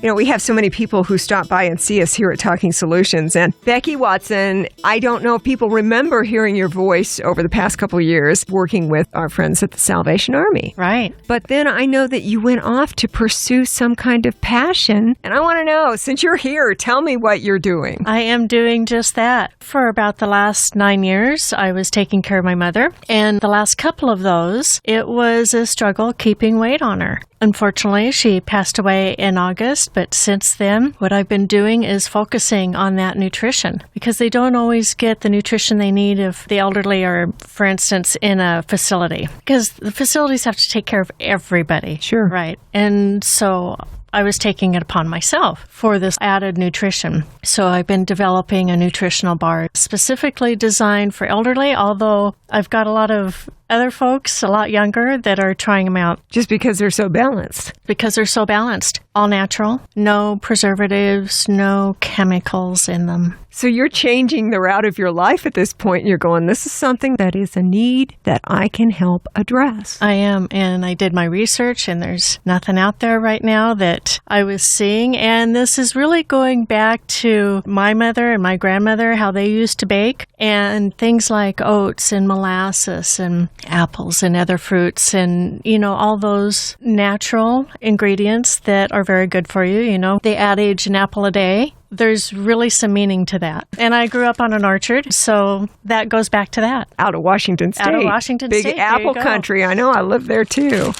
You know, we have so many people who stop by and see us here at Talking Solutions. And Becky Watson, I don't know if people remember hearing your voice over the past couple of years working with our friends at the Salvation Army. Right. But then I know that you went off to pursue some kind of passion. And I want to know, since you're here, tell me what you're doing. I am doing just that. For about the last 9 years, I was taking care of my mother. And the last couple of those, it was a struggle keeping weight on her. Unfortunately, she passed away in August, but since then, what I've been doing is focusing on that nutrition because they don't always get the nutrition they need if the elderly are, for instance, in a facility. Because the facilities have to take care of everybody. Sure. Right. And so I was taking it upon myself for this added nutrition. So I've been developing a nutritional bar specifically designed for elderly, although I've got a lot of other folks, a lot younger, that are trying them out. Just because they're so balanced. Because they're so balanced. All natural, no preservatives, no chemicals in them. So you're changing the route of your life at this point. You're going, this is something that is a need that I can help address. I am, and I did my research, and there's nothing out there right now that I was seeing. And this is really going back to my mother and my grandmother, how they used to bake, and things like oats and molasses and apples and other fruits and, you know, all those natural ingredients that are very good for you. You know, the adage, an apple a day. There's really some meaning to that. And I grew up on an orchard, so that goes back to that. Out of Washington State. Out of Washington Big State. Big apple country. I know. I live there too.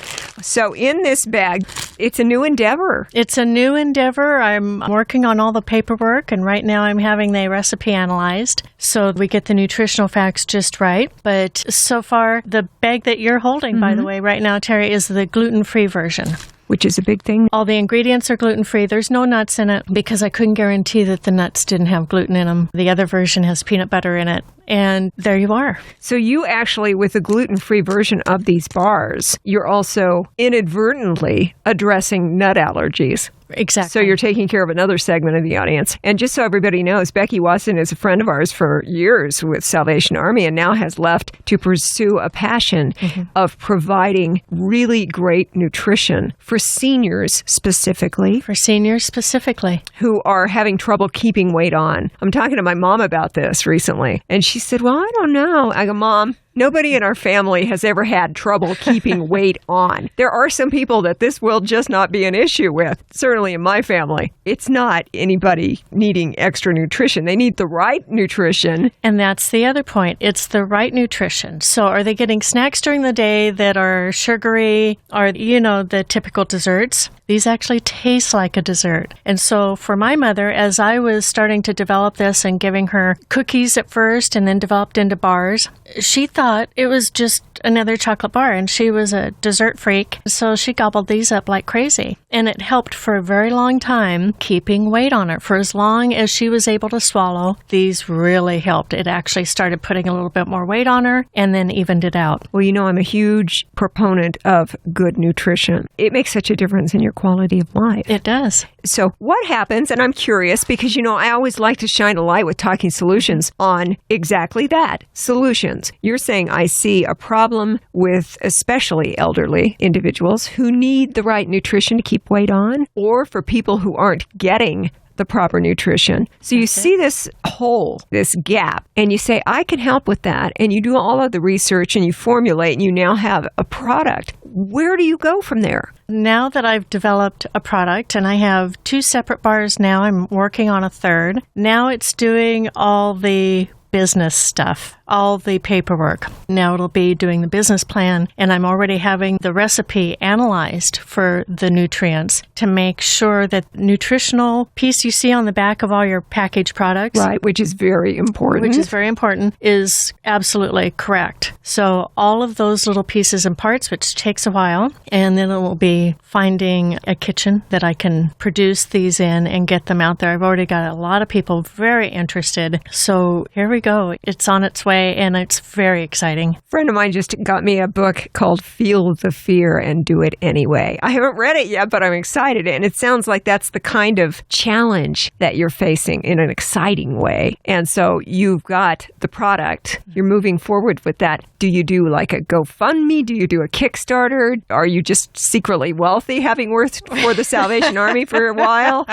So in this bag, it's a new endeavor. It's a new endeavor. I'm working on all the paperwork, and right now I'm having the recipe analyzed so we get the nutritional facts just right. But so far, the bag that you're holding, by the way, right now, Terry, is the gluten-free version. Which is a big thing. All the ingredients are gluten-free. There's no nuts in it because I couldn't guarantee that the nuts didn't have gluten in them. The other version has peanut butter in it. And there you are. So you actually, with the gluten-free version of these bars, you're also inadvertently addressing nut allergies. Exactly. So you're taking care of another segment of the audience. And just so everybody knows, Becky Watson is a friend of ours for years with Salvation Army and now has left to pursue a passion of providing really great nutrition for seniors specifically. For seniors specifically. Who are having trouble keeping weight on. I'm talking to my mom about this recently, and she said, well, I don't know. I go, Mom, nobody in our family has ever had trouble keeping weight on. There are some people that this will just not be an issue with. Certainly in my family, it's not anybody needing extra nutrition. They need the right nutrition. And that's the other point. It's the right nutrition. So are they getting snacks during the day that are sugary or, you know, the typical desserts? These actually taste like a dessert. And so for my mother, as I was starting to develop this and giving her cookies at first and then developed into bars, she thought it was just another chocolate bar, and she was a dessert freak. So she gobbled these up like crazy. And it helped for a very long time keeping weight on her. For as long as she was able to swallow, these really helped. It actually started putting a little bit more weight on her and then evened it out. Well, you know, I'm a huge proponent of good nutrition. It makes such a difference in your quality of life. It does. So what happens, and I'm curious because, you know, I always like to shine a light with Talking Solutions on exactly that, solutions. You're saying I see a problem with especially elderly individuals who need the right nutrition to keep weight on, or for people who aren't getting the proper nutrition. So you see this hole, this gap, and you say, I can help with that. And you do all of the research and you formulate and you now have a product. Where do you go from there? Now that I've developed a product and I have 2 separate bars now, I'm working on a third. Now it's doing all the business stuff, all the paperwork. Now it'll be doing the business plan, and I'm already having the recipe analyzed for the nutrients to make sure that nutritional piece you see on the back of all your packaged products, right, which is very important, is absolutely correct. So all of those little pieces and parts, which takes a while, and then it will be finding a kitchen that I can produce these in and get them out there. I've already got a lot of people very interested. So here we go. It's on its way. way, and it's very exciting. A friend of mine just got me a book called Feel the Fear and Do It Anyway. I haven't read it yet, but I'm excited. And it sounds like that's the kind of challenge that you're facing in an exciting way. And so you've got the product. You're moving forward with that. Do you do like a GoFundMe? Do you do a Kickstarter? Are you just secretly wealthy, having worked for the Salvation Army for a while,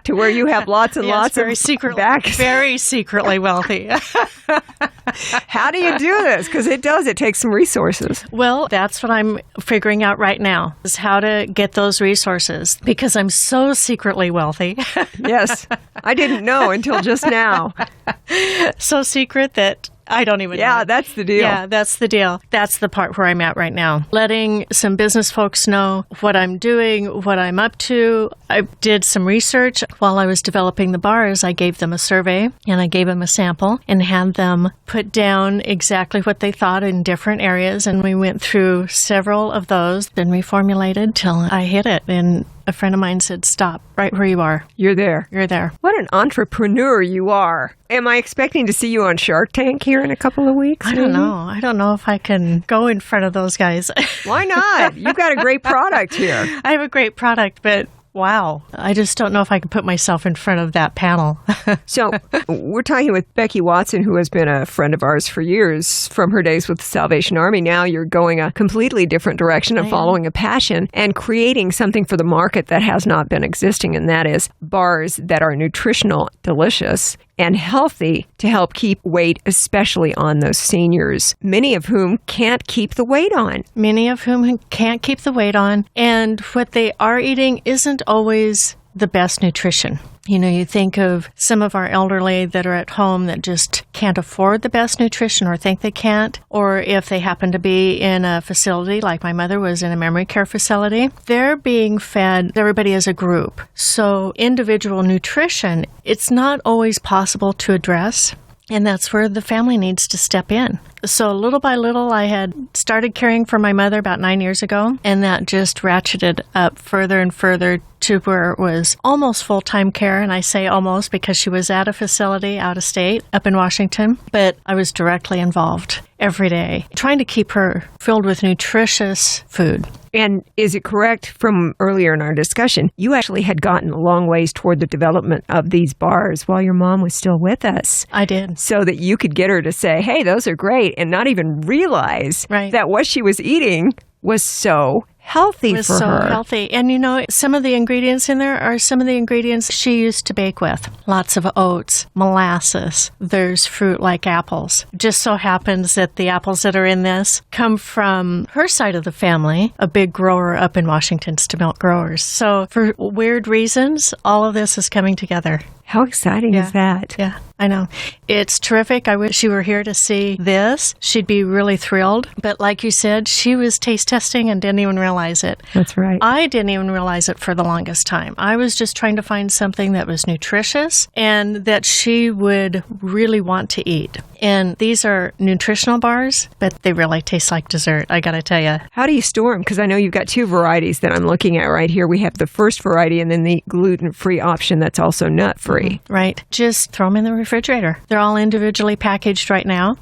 to where you have lots and lots of backs? Very secretly wealthy. How do you do this? Because it takes some resources. Well, that's what I'm figuring out right now, is how to get those resources, because I'm so secretly wealthy. Yes. I didn't know until just now. So secret that I don't even know. Yeah, that's the deal. Yeah, that's the deal. That's the part where I'm at right now. Letting some business folks know what I'm doing, what I'm up to. I did some research while I was developing the bars. I gave them a survey and I gave them a sample and had them put down exactly what they thought in different areas. And we went through several of those, then reformulated till I hit it. And a friend of mine said, stop right where you are. You're there. You're there. What an entrepreneur you are. Am I expecting to see you on Shark Tank here in a couple of weeks? I don't know. I don't know if I can go in front of those guys. Why not? You've got a great product here. I have a great product, but wow. I just don't know if I can put myself in front of that panel. So we're talking with Becky Watson, who has been a friend of ours for years from her days with the Salvation Army. Now you're going a completely different direction and following a passion and creating something for the market that has not been existing, and that is bars that are nutritional, delicious, and healthy to help keep weight, especially on those seniors, many of whom can't keep the weight on. Many of whom can't keep the weight on, and what they are eating isn't always the best nutrition. You know, you think of some of our elderly that are at home that just can't afford the best nutrition or think they can't, or if they happen to be in a facility, like my mother was in a memory care facility, they're being fed everybody as a group. So individual nutrition, it's not always possible to address. And that's where the family needs to step in. So little by little, I had started caring for my mother about 9 years ago, and that just ratcheted up further and further to where it was almost full-time care. And I say almost because she was at a facility out of state up in Washington, but I was directly involved every day, trying to keep her filled with nutritious food. And is it correct from earlier in our discussion, you actually had gotten a long ways toward the development of these bars while your mom was still with us? I did. So that you could get her to say, hey, those are great, and not even realize that what she was eating was so healthy for her. So healthy. And you know, some of the ingredients in there are some of the ingredients she used to bake with. Lots of oats, molasses. There's fruit like apples. Just so happens that the apples that are in this come from her side of the family, a big grower up in Washington, milk growers. So for weird reasons, all of this is coming together. How exciting is that? Yeah, I know. It's terrific. I wish she were here to see this. She'd be really thrilled. But like you said, she was taste testing and didn't even realize it. That's right. I didn't even realize it for the longest time. I was just trying to find something that was nutritious and that she would really want to eat. And these are nutritional bars, but they really taste like dessert, I got to tell you. How do you store them? Because I know you've got two varieties that I'm looking at right here. We have the first variety and then the gluten-free option that's also nut-free. Right. Just throw them in the refrigerator. They're all individually packaged right now.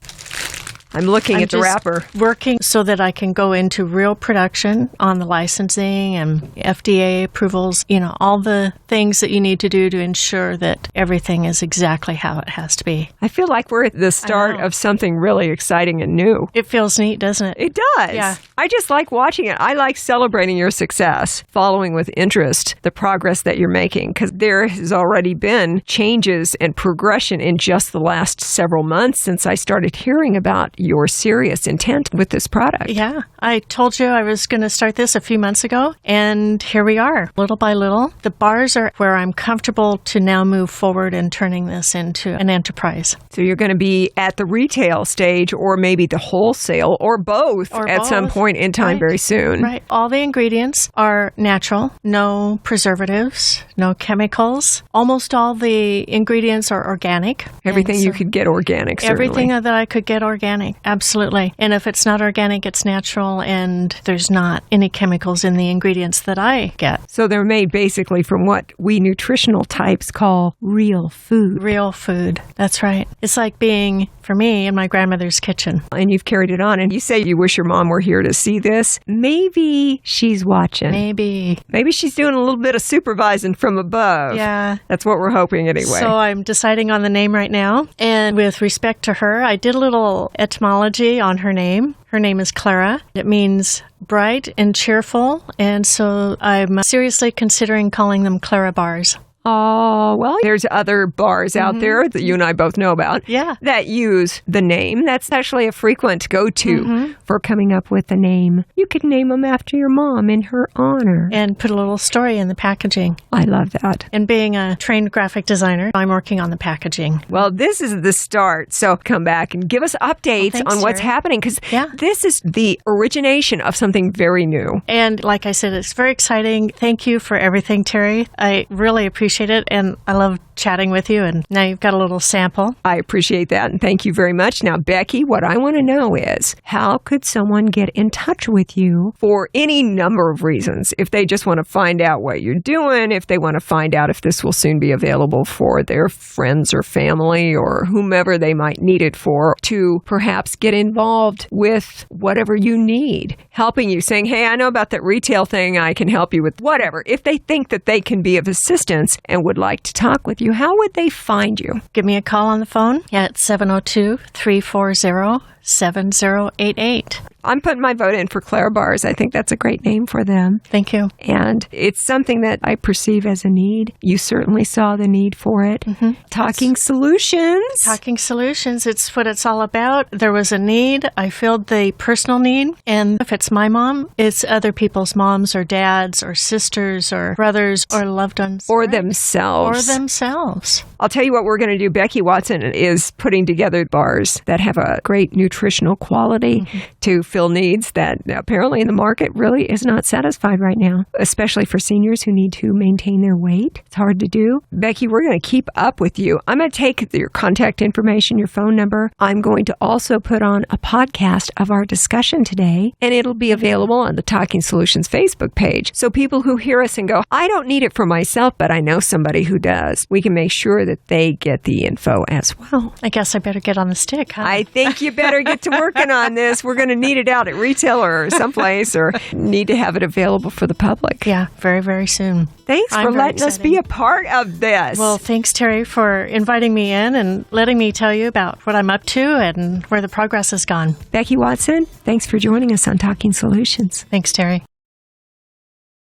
I'm looking at the wrapper. Working so that I can go into real production on the licensing and FDA approvals, you know, all the things that you need to do to ensure that everything is exactly how it has to be. I feel like we're at the start of something really exciting and new. It feels neat, doesn't it? It does. Yeah. I just like watching it. I like celebrating your success, following with interest the progress that you're making, because there has already been changes and progression in just the last several months since I started hearing about your serious intent with this product. Yeah. I told you I was going to start this a few months ago, and here we are, little by little. The bars are where I'm comfortable to now move forward and turning this into an enterprise. So you're going to be at the retail stage or maybe the wholesale or both some point in time very soon. Right. All the ingredients are natural, no preservatives, no chemicals. Almost all the ingredients are organic. Everything you could get organic, certainly. Everything that I could get organic. Absolutely. And if it's not organic, it's natural, and there's not any chemicals in the ingredients that I get. So they're made basically from what we nutritional types call real food. Real food. That's right. It's like being, for me, in my grandmother's kitchen. And you've carried it on. And you say you wish your mom were here to see this. Maybe she's watching. Maybe she's doing a little bit of supervising from above. Yeah. That's what we're hoping anyway. So I'm deciding on the name right now. And with respect to her, I did a little etymology on her name. Her name is Clara. It means bright and cheerful. And so I'm seriously considering calling them Clara bars. Oh, well, there's other bars out there that you and I both know about that use the name. That's actually a frequent go-to for coming up with a name. You could name them after your mom in her honor. And put a little story in the packaging. I love that. And being a trained graphic designer, I'm working on the packaging. Well, this is the start. So come back and give us updates on what's happening, because this is the origination of something very new. And like I said, it's very exciting. Thank you for everything, Terry. I really appreciate it, and I love chatting with you, and now you've got a little sample. I appreciate that, and thank you very much. Now, Becky, what I want to know is, how could someone get in touch with you for any number of reasons? If they just want to find out what you're doing, if they want to find out if this will soon be available for their friends or family or whomever they might need it for, to perhaps get involved with whatever you need, helping you, saying, hey, I know about that retail thing, I can help you with whatever. If they think that they can be of assistance and would like to talk with you, how would they find you? Give me a call on the phone at 702-340-7088. I'm putting my vote in for Clara Bars. I think that's a great name for them. Thank you. And it's something that I perceive as a need. You certainly saw the need for it. Talking Solutions. Talking Solutions. It's what it's all about. There was a need. I filled the personal need. And if it's my mom, it's other people's moms or dads or sisters or brothers or loved ones. Or themselves. Or themselves. I'll tell you what we're going to do. Becky Watson is putting together bars that have a great nutritional quality to fill needs that apparently in the market really is not satisfied right now, especially for seniors who need to maintain their weight. It's hard to do. Becky, we're going to keep up with you. I'm going to take your contact information, your phone number. I'm going to also put on a podcast of our discussion today, and it'll be available on the Talking Solutions Facebook page. So people who hear us and go, I don't need it for myself, but I know somebody who does, we can make sure that they get the info as well. I guess I better get on the stick, huh? I think you better get to working on this. We're going to need it out at retail or someplace, or need to have it available for the public. Yeah, very, very soon. Thanks for letting us be a part of this. Well, thanks, Terry, for inviting me in and letting me tell you about what I'm up to and where the progress has gone. Becky Watson, thanks for joining us on Talking Solutions. Thanks, Terry.